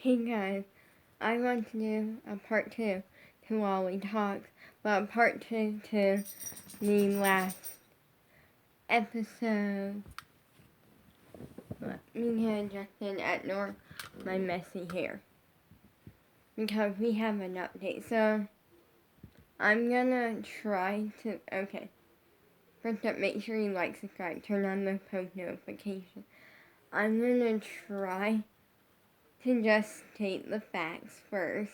Hey guys, I want to do a part 2 to Lollie Talks, but part 2 to the last episode. Let me adjust and ignore my messy hair, because we have an update. So, I'm gonna try to, okay. First up, make sure you like, subscribe, turn on the post notification. I'm gonna try to just state the facts first,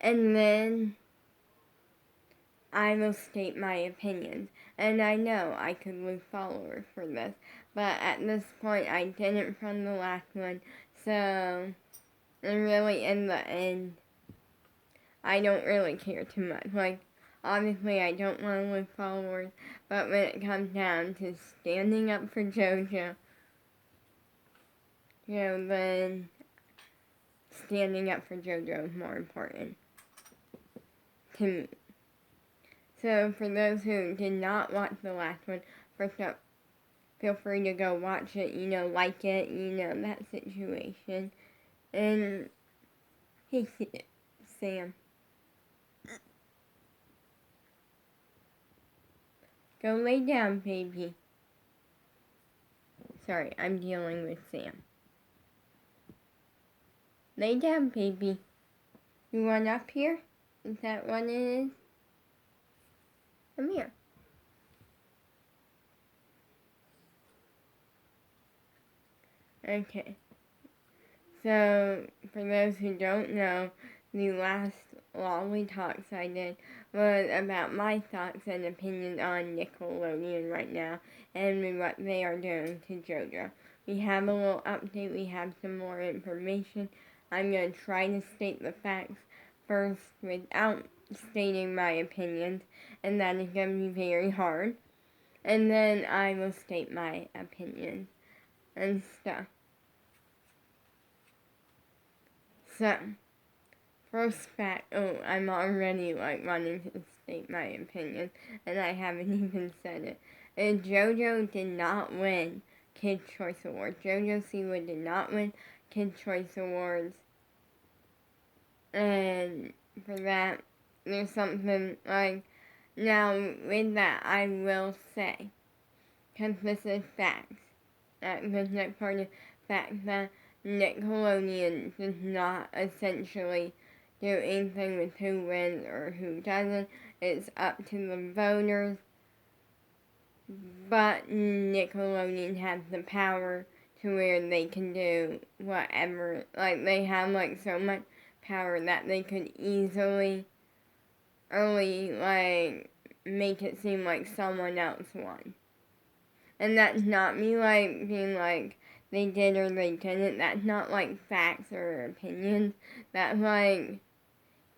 and then I will state my opinions. And I know I could lose followers for this, but at this point I didn't from the last one, so, and really in the end, I don't really care too much. Like, obviously I don't want to lose followers, but when it comes down to standing up for JoJo, then standing up for JoJo is more important to me. So for those who did not watch the last one, first up, feel free to go watch it, like it, that situation. And, hey, Sam. Go lay down, baby. Sorry, I'm dealing with Sam. Lay down, baby. You want up here? Is that what it is? Come here. Okay. So, for those who don't know, the last Lollie Talks I did was about my thoughts and opinions on Nickelodeon right now and what they are doing to JoJo. We have a little update, we have some more information. I'm going to try to state the facts first without stating my opinions, and that is going to be very hard. And then I will state my opinions and stuff. So, first fact, I'm already wanting to state my opinion, and I haven't even said it. And JoJo did not win Kids' Choice Awards. JoJo Siwa did not win Kids' Choice Awards. And for that, there's something now with that I will say, because this is facts. This next part is facts that Nickelodeon does not essentially do anything with who wins or who doesn't. It's up to the voters. But Nickelodeon has the power to where they can do whatever. They have so much power that they could easily make it seem like someone else won. And that's not me being they did or they didn't. That's not facts or opinions. That's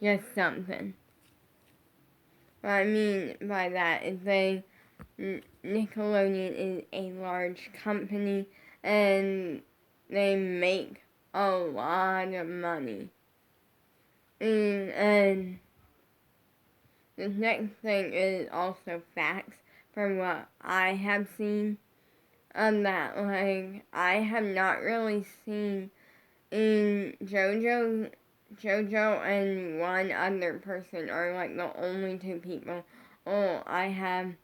just something. What I mean by that is Nickelodeon is a large company and they make a lot of money. And the next thing is also facts from what I have seen. That I have not really seen in JoJo and one other person are the only two people I have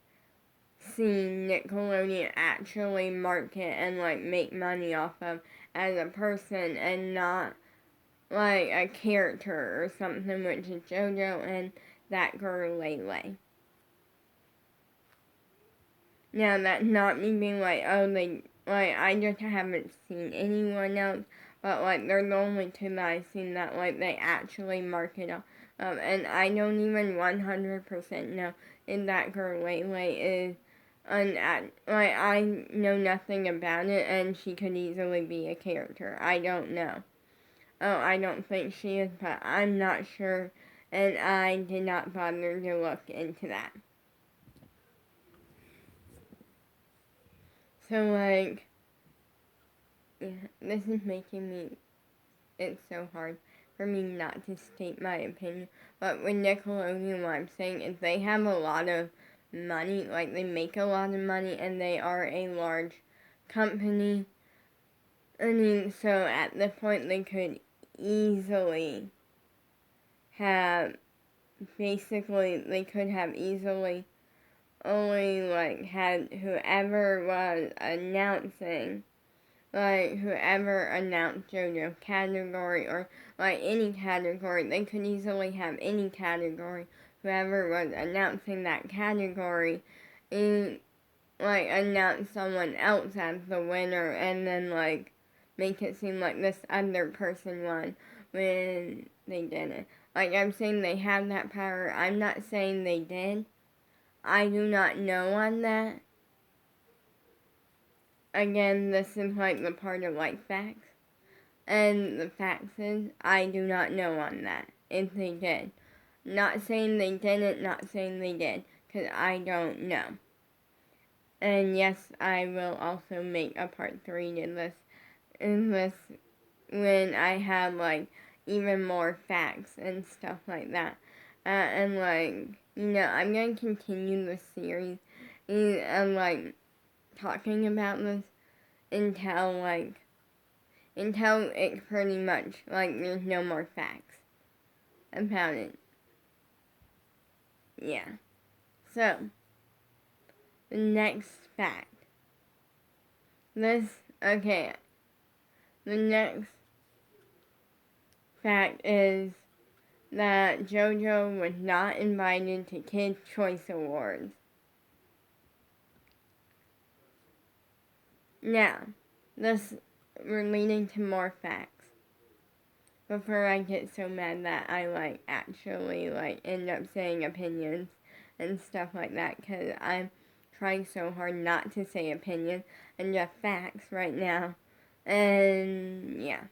seen Nickelodeon actually market and make money off of as a person and not a character or something, which is JoJo and that girl Lollie. Now, that's not me being I just haven't seen anyone else, but they're the only two that I've seen that they actually market up. And I don't even 100% know if that girl Lollie is I know nothing about it, and she could easily be a character. I don't know. I don't think she is, but I'm not sure, and I did not bother to look into that. So, yeah, this is making it's so hard for me not to state my opinion. But with Nickelodeon, what I'm saying is they have a lot of money, they make a lot of money, and they are a large company. I mean, so at this point, they could easily have, basically, they could have easily only, like, had whoever was announcing, like, whoever announced JoJo category, or, like, any category, they could easily have any category, whoever was announcing that category, and, like, announce someone else as the winner, and then, like, make it seem like this other person won when they didn't. Like, I'm saying they have that power. I'm not saying they did. I do not know on that. Again, this is like the part of like facts. And the facts is, I do not know on that, if they did. Not saying they didn't, not saying they did, because I don't know. And yes, I will also make a part 3 in this when I have like even more facts and stuff like that. And like, I'm going to continue the series and like talking about this until it's pretty much like there's no more facts about it. Yeah. So, the next fact. The next fact is that JoJo was not invited to Kids' Choice Awards. Now, we're leading to more facts. Before I get so mad that I actually end up saying opinions and stuff like that, because I'm trying so hard not to say opinions and just facts right now. And yeah.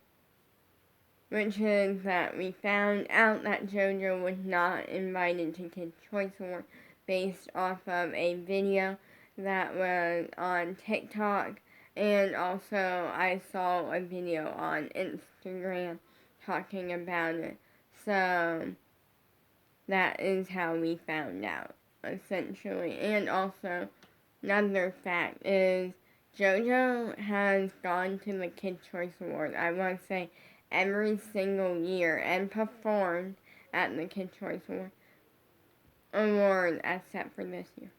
Which is that we found out that JoJo was not invited to Kids' Choice Award based off of a video that was on TikTok, and also I saw a video on Instagram talking about it. So that is how we found out, essentially. And also, another fact is JoJo has gone to the Kids' Choice Award, I want to say, every single year and performed at the Kids' Choice Award except for this year.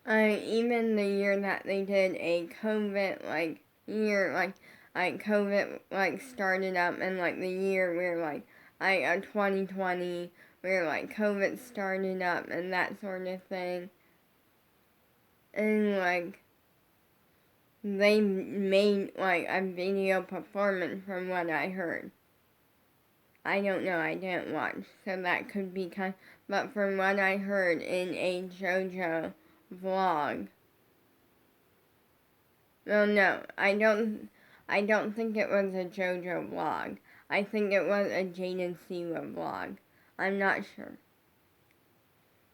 Even the year that they did a COVID year, COVID started up, and the year where 2020 where COVID started up and that sort of thing. And they made a video performance from what I heard. I don't know, I didn't watch, so that could be but from what I heard in a JoJo vlog. Well, no, I don't think it was a JoJo vlog. I think it was a Jaden Siwa vlog. I'm not sure.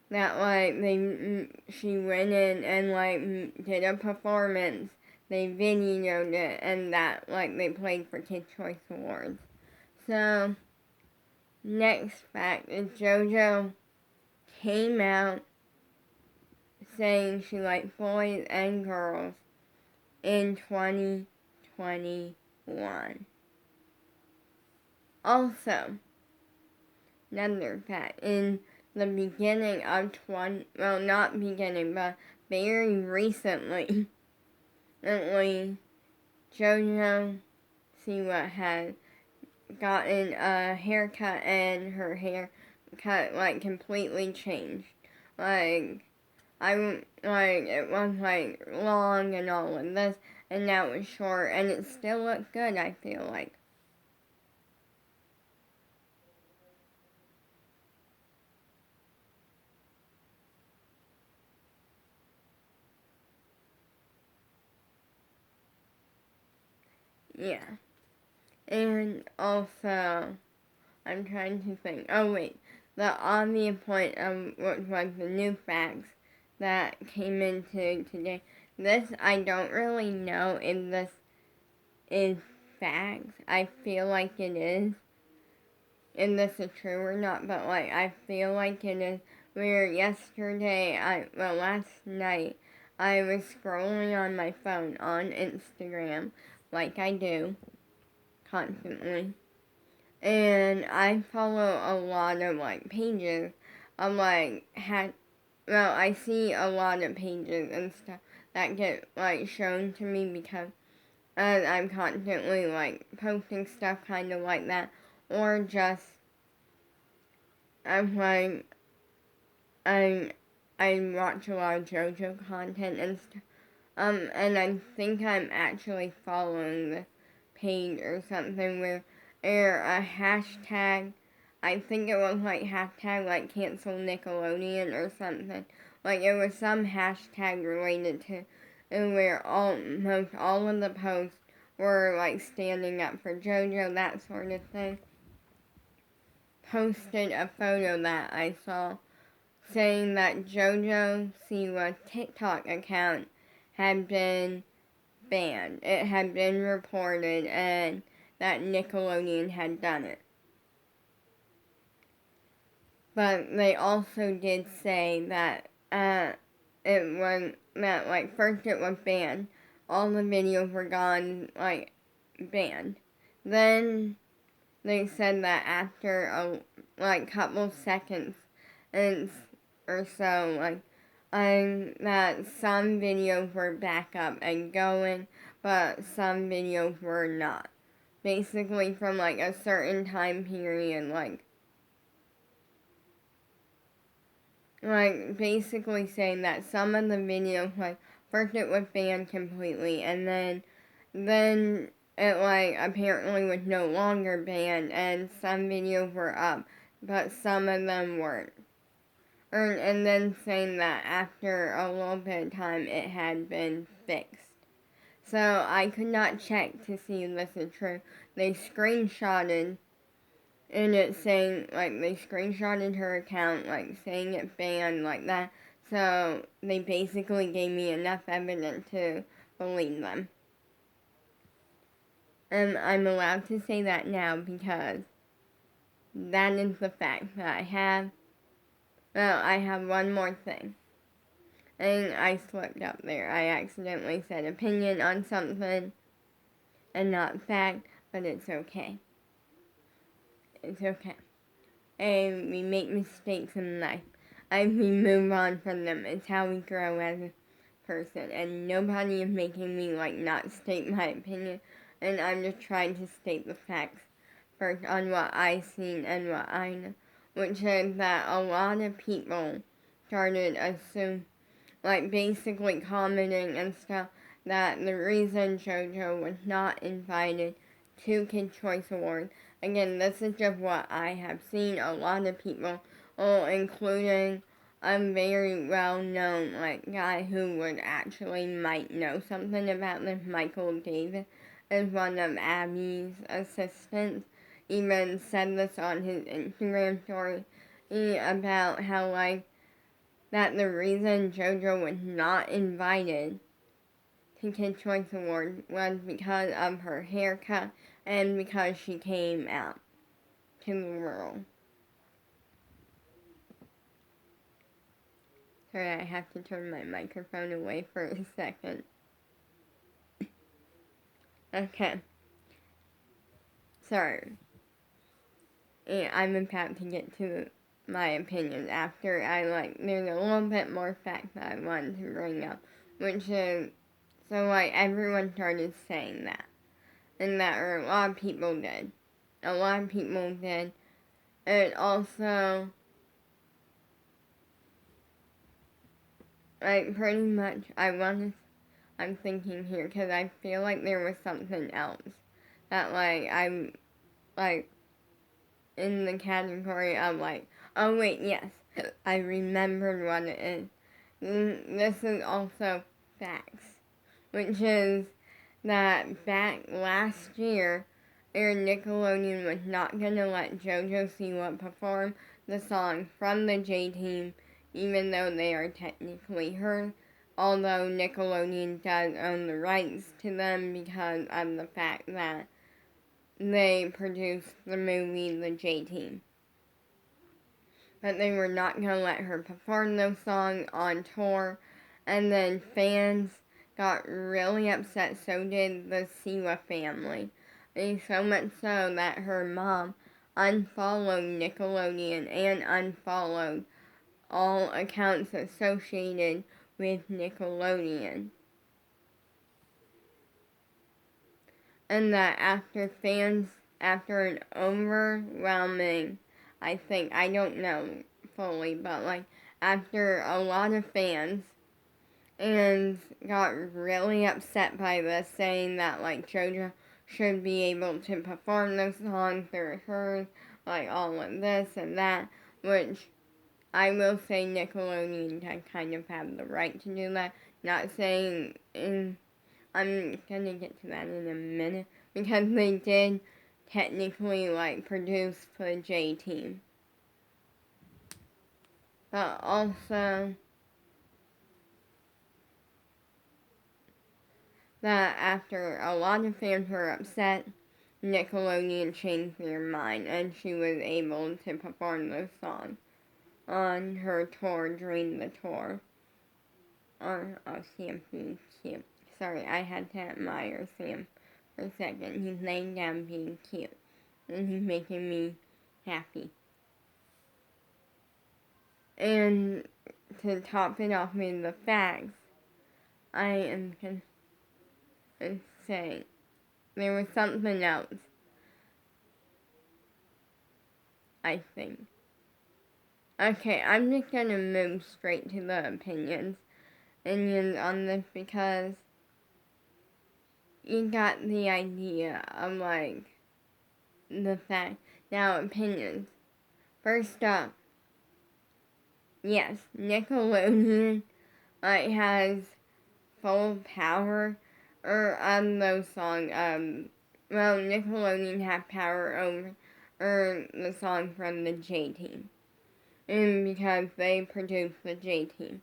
That she went in and did a performance. They videoed it, and that they played for Kids' Choice Awards. So next fact is JoJo came out saying she liked boys and girls in 2021. Also, another fact, in the beginning of not beginning, but very recently, JoJo Siwa had gotten a haircut, and her hair cut completely changed. It was long and all of this, and now it's short, and it still looks good, I feel like. Yeah. And also, I'm trying to think. Oh, wait. The obvious point of what was the new facts that came into today. This, I don't really know if this is facts. I feel like it is. If this is true or not, but I feel like it is. Where last night, I was scrolling on my phone on Instagram, like I do constantly, and I follow a lot of like pages of like I see a lot of pages and stuff that get like shown to me because I'm constantly like posting stuff kind of like that, or just I'm like I I watch a lot of JoJo content and stuff. And I think I'm actually following the page or something with a hashtag. I think it was like hashtag like cancel Nickelodeon or something. Like it was some hashtag related to where almost all of the posts were like standing up for JoJo, that sort of thing. Posted a photo that I saw saying that JoJo Siwa's TikTok account had been banned. It had been reported and that Nickelodeon had done it. But they also did say that it was that like first it was banned. All the videos were gone, like banned. Then they said that after a couple seconds and or so, that some videos were back up and going, but some videos were not. Basically, from like a certain time period, basically saying that some of the videos, like first it was banned completely, and then it like apparently was no longer banned, and some videos were up, but some of them weren't. And then saying that after a little bit of time it had been fixed. So I could not check to see if this is true. They screenshotted and it saying, like, they screenshotted her account, like, saying it banned like that. So they basically gave me enough evidence to believe them. And I'm allowed to say that now because that is the fact that I have. Well, I have one more thing. And I slipped up there. I accidentally said opinion on something and not fact, but it's okay. It's okay. And we make mistakes in life. And we move on from them. It's how we grow as a person. And nobody is making me, not state my opinion. And I'm just trying to state the facts first on what I've seen and what I know. Which is that a lot of people started basically commenting and stuff that the reason JoJo was not invited to Kids' Choice Awards. Again, this is just what I have seen. A lot of people, including a very well-known guy who would actually might know something about this, Michael Davis, is one of Abby's assistants. Even said this on his Instagram story about how that the reason JoJo was not invited to Kids' Choice Awards was because of her haircut and because she came out to the world. Sorry, I have to turn my microphone away for a second. Okay. Sorry. I'm about to get to my opinion after there's a little bit more fact that I wanted to bring up, which is, everyone started saying that, and that a lot of people did. A lot of people did. And also, pretty much, I'm thinking here, because I feel like there was something else that, I'm, in the category of, oh wait, yes, I remembered what it is. This is also facts, which is that back last year, Nickelodeon was not going to let JoJo Siwa perform the song from the J-Team, even though they are technically hers, although Nickelodeon does own the rights to them because of the fact that they produced the movie The J-Team. But they were not going to let her perform those songs on tour, and then fans got really upset, so did the Siwa family. And so much so that her mom unfollowed Nickelodeon and unfollowed all accounts associated with Nickelodeon. And that after an overwhelming, I don't know fully, but like after a lot of fans and got really upset by this, saying that like JoJo should be able to perform those songs through hers, like all of this and that, which I will say Nickelodeon kind of have the right to do that. Not saying I'm gonna get to that in a minute, because they did technically like produce the J Team. But also that after a lot of fans were upset, Nickelodeon changed their mind and she was able to perform those songs on her tour during the tour. On Sam being cute. Sorry, I had to admire Sam for a second. He's laying down being cute. And he's making me happy. And to top it off with the facts, I am going to say there was something else, I think. Okay, I'm just going to move straight to the opinions on this, because you got the idea of like the fact. Now, opinions. First up, yes, Nickelodeon has full power on those songs. Nickelodeon have power over the song from the J Team, and because they produce the J Team.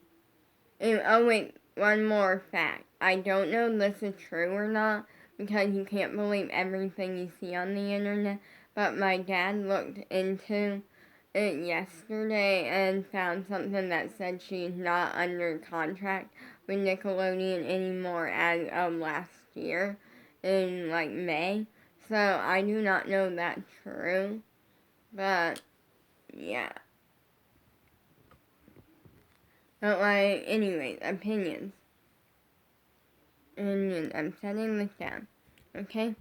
And oh wait, one more fact. I don't know if this is true or not, because you can't believe everything you see on the internet, but my dad looked into it yesterday and found something that said she's not under contract with Nickelodeon anymore as of last year in like May. So I do not know if that's true, but yeah. But like, anyways, opinions. And I'm setting this down, okay?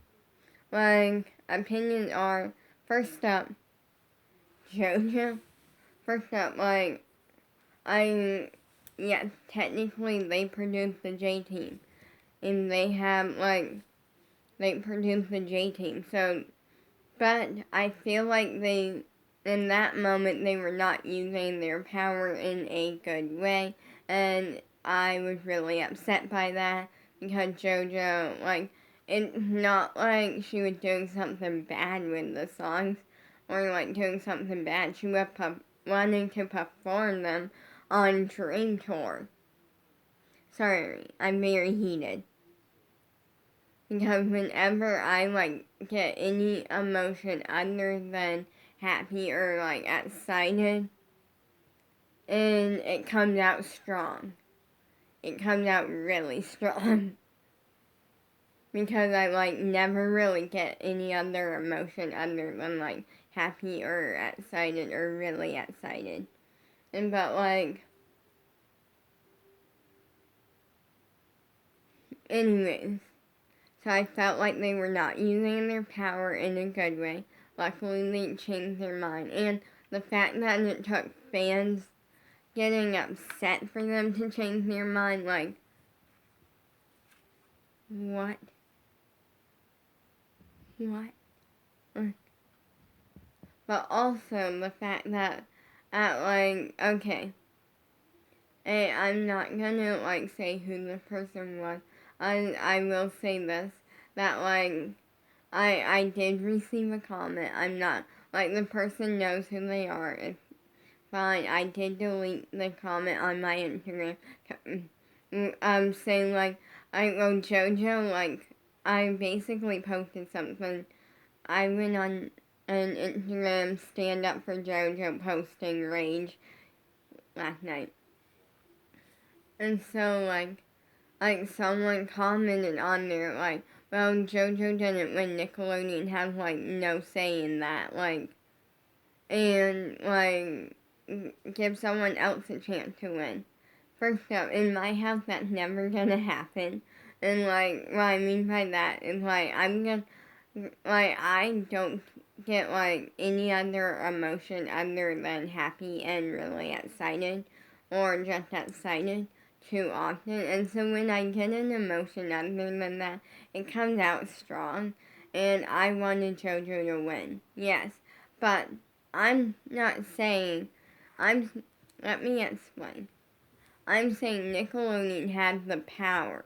Like, opinions are, first up, JoJo. First up, like, yes, technically they produce the J Team. And they have, like, they produce the J Team. So, but I feel like in that moment, they were not using their power in a good way. And I was really upset by that, because JoJo, like, it's not like she was doing something bad with the songs, or like doing something bad. She was wanting to perform them on Dream Tour. Sorry, I'm very heated. Because whenever I like get any emotion other than happy or like excited, and it comes out strong. It comes out really strong. Because I like never really get any other emotion other than like happy or excited or really excited. But like, anyways, so I felt like they were not using their power in a good way. Luckily, they changed their mind. And the fact that it took fans getting upset for them to change their mind, like, what? What? But also the fact that, okay, and I'm not gonna, like, say who the person was. I will say this, that, like, I did receive a comment. I'm not, like, the person knows who they are. It's fine. I did delete the comment on my Instagram. Saying, like, JoJo, like, I basically posted something. I went on an Instagram stand up for JoJo posting rage last night. And so, like someone commented on there, like, well, JoJo didn't win, Nickelodeon has, like, no say in that, like, and, like, give someone else a chance to win. First up, in my house, that's never gonna happen. And, like, what I mean by that is, like, I don't get, like, any other emotion other than happy and really excited, or just excited too often. And so when I get an emotion other than that, it comes out strong. And I wanted JoJo to win, yes. But I'm not saying, let me explain. I'm saying Nickelodeon had the power,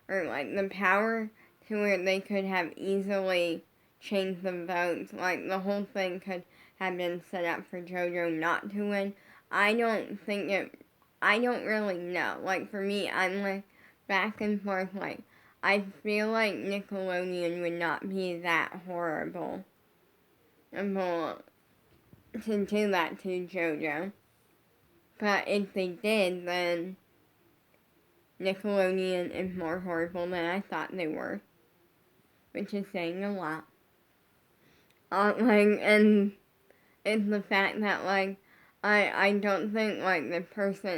or like the power to where they could have easily changed the votes. Like the whole thing could have been set up for JoJo not to win. I don't really know. Like for me, I'm like back and forth. Like I feel like Nickelodeon would not be that horrible to do that to JoJo. But if they did, then Nickelodeon is more horrible than I thought they were, which is saying a lot. And it's the fact that, like, I don't think, like,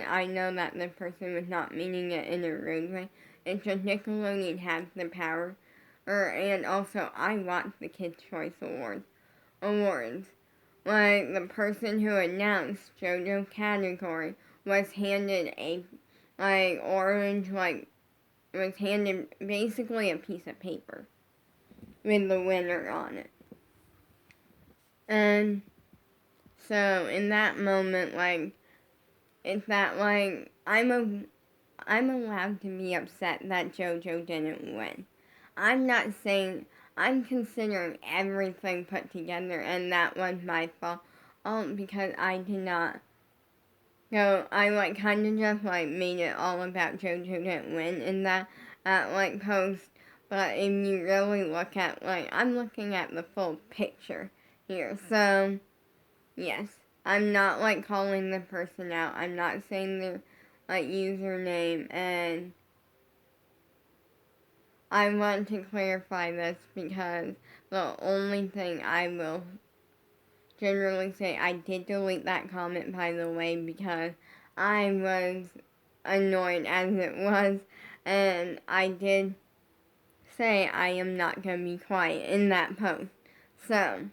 I know that the person was not meaning it in a rude way. It's just Nickelodeon has the power. And also, I watched the Kids' Choice Awards. Like, the person who announced JoJo category was handed a, like, orange, like, was handed basically a piece of paper with the winner on it. And so in that moment, like, it's that, like, I'm allowed to be upset that JoJo didn't win. I'm not saying, I'm considering everything put together, and that was my fault. Because I did not go, I, like, kind of just, like, made it all about JoJo didn't win in that, like, post. But if you really look at, like, I'm looking at the full picture here. So, yes, I'm not, like, calling the person out. I'm not saying their, like, username. And I want to clarify this because the only thing I will generally say, I did delete that comment, by the way, because I was annoyed as it was. And I did say I am not going to be quiet in that post. So,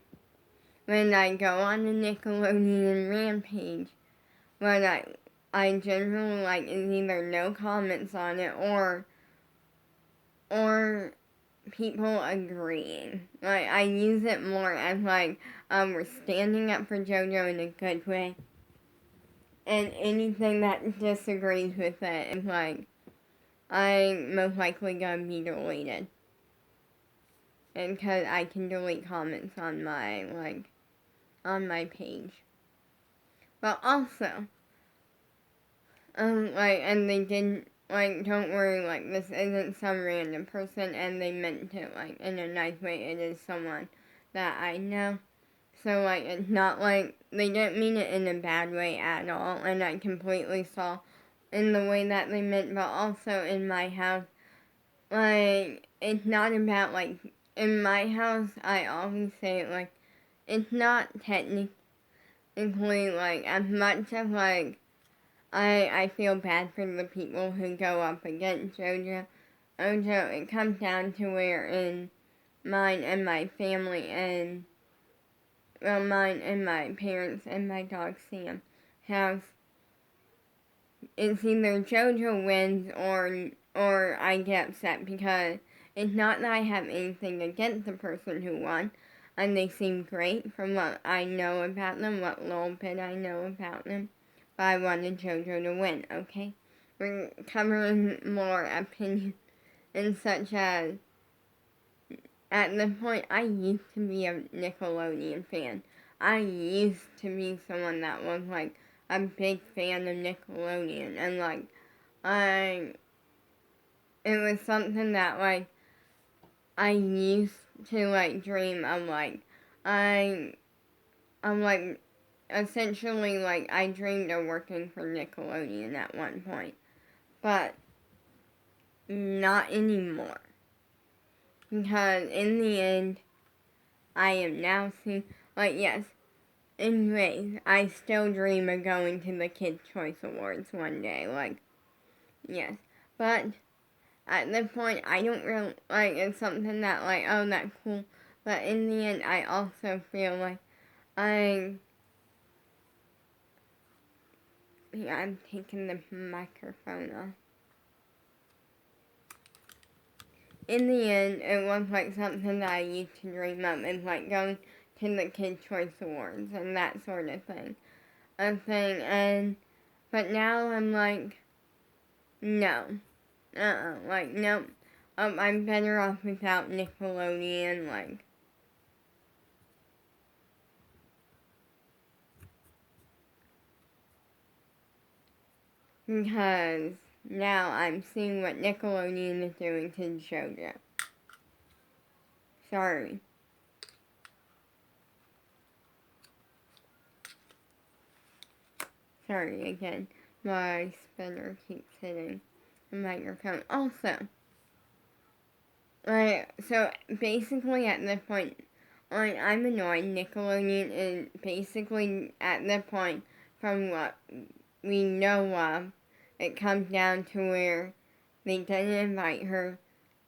when I go on the Nickelodeon rampage, what I generally like is either no comments on it or people agreeing. Like, I use it more as like, we're standing up for JoJo in a good way. And anything that disagrees with it is like, I'm most likely gonna be deleted. And because I can delete comments on my page. But also, and they didn't, like, don't worry, like, this isn't some random person, and they meant to, like, in a nice way, it is someone that I know. So, like, it's not like, they didn't mean it in a bad way at all, and I completely saw in the way that they meant, but also in my house, like, it's not about, like, in my house, I always say, like, it's not technically, like, as much as, like, I feel bad for the people who go up against JoJo. It comes down to where in mine and my family and, well, mine and my parents and my dog Sam house, it's either JoJo wins or I get upset because it's not that I have anything against the person who won, and they seem great from what I know about them, what little bit I know about them. But I wanted JoJo to win, okay? We're covering more opinions and such as, at the point, I used to be a Nickelodeon fan. I used to be someone that was, like, a big fan of Nickelodeon. And, like, it was something that, like, I used to, like, dream of, like, I'm, like, essentially, like, I dreamed of working for Nickelodeon at one point. but not anymore. Because in the end, I am now seeing, like, yes, anyways, I still dream of going to the Kids' Choice Awards one day, like, yes. But at this point, I don't really, like, it's something that, like, oh, that's cool. But in the end, I also feel like I'm taking the microphone off. In the end, it was, like, something that I used to dream of, and, like, going to the Kids' Choice Awards and that sort of thing. But now I'm like, no. Like, nope. I'm better off without Nickelodeon, like. Because now I'm seeing what Nickelodeon is doing to JoJo. Sorry. Sorry again. My spinner keeps hitting the microphone. Also, so basically at this point, I'm annoyed. Nickelodeon is basically at this point, from what we know of, it comes down to where they didn't invite her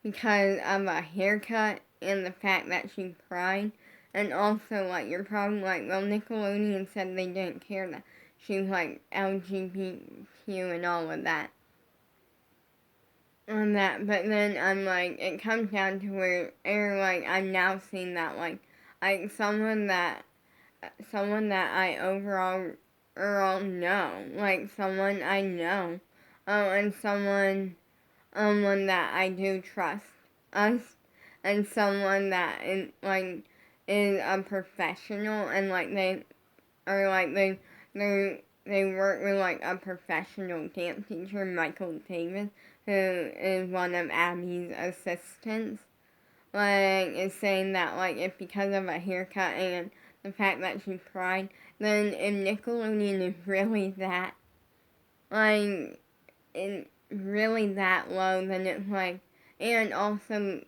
because of a haircut and the fact that she cried. And also, like, you're probably like, well, Nickelodeon said they didn't care that she was, like, LGBTQ and all of that. On that, but then I'm like, it comes down to where, like, I'm now seeing that, like someone that I overall know, like, someone I know, and someone that I do trust us, and someone that is, like, is a professional, and, like, they are, like, they work with, like, a professional dance teacher, Michael Davis, who is one of Abby's assistants, like, is saying that, like, if because of a haircut and the fact that she cried, then if Nickelodeon is really that, like, really that low, then it's like, and also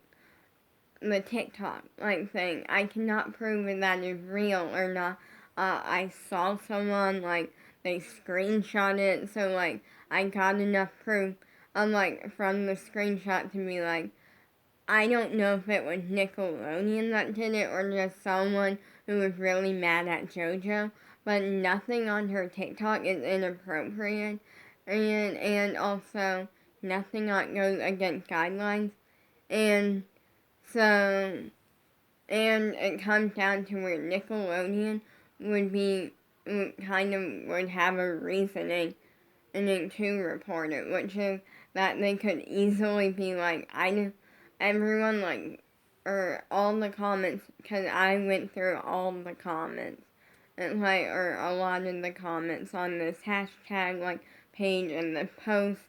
the TikTok, like, thing, I cannot prove if that is real or not. I saw someone, like, they screenshot it, so, like, I got enough proof, like, from the screenshot to be like, I don't know if it was Nickelodeon that did it or just someone who was really mad at JoJo, but nothing on her TikTok is inappropriate, and also nothing on goes against guidelines, and so, and it comes down to where Nickelodeon would have a reasoning and to report it, which is that they could easily be like, everyone, like, or all the comments, because I went through all the comments, and, like, or a lot of the comments on this hashtag, like, page and the post,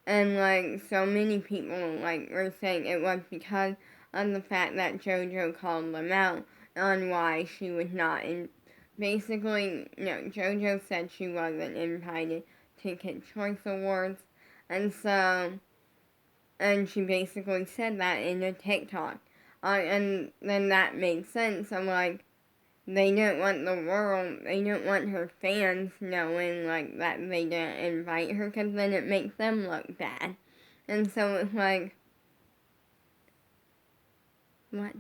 and, like, so many people, like, were saying it was because of the fact that JoJo called them out on why she was not in. Basically, JoJo said she wasn't invited to Kids' Choice Awards, and she basically said that in a TikTok. And then that made sense. I'm like, they didn't want her fans knowing, like, that they didn't invite her, because then it makes them look bad. And so it's like, what?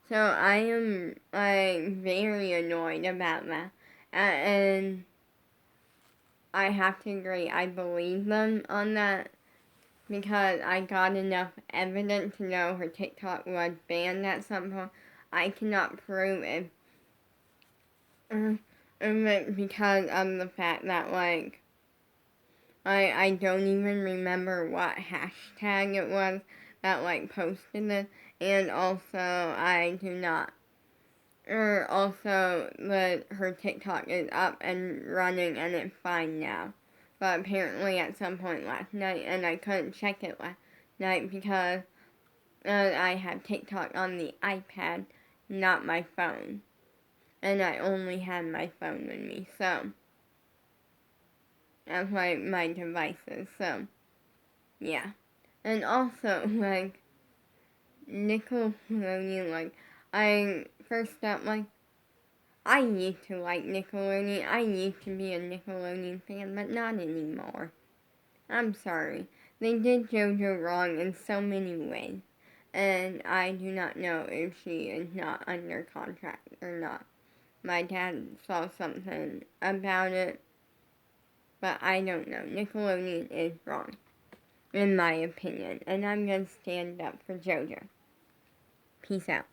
So I am, like, very annoyed about that. And I have to agree, I believe them on that, because I got enough evidence to know her TikTok was banned at some point. I cannot prove it because of the fact that, like, I don't even remember what hashtag it was that, like, posted this, and also I do not. Also, her TikTok is up and running and it's fine now. But apparently at some point last night, and I couldn't check it last night because I have TikTok on the iPad, not my phone. And I only had my phone with me, so that's my devices, so. Yeah. And also, like, Nickelodeon, like, I first thought, like, I used to like Nickelodeon. I used to be a Nickelodeon fan, but not anymore. I'm sorry. They did JoJo wrong in so many ways. And I do not know if she is not under contract or not. My dad saw something about it, but I don't know. Nickelodeon is wrong, in my opinion. And I'm going to stand up for JoJo. Peace out.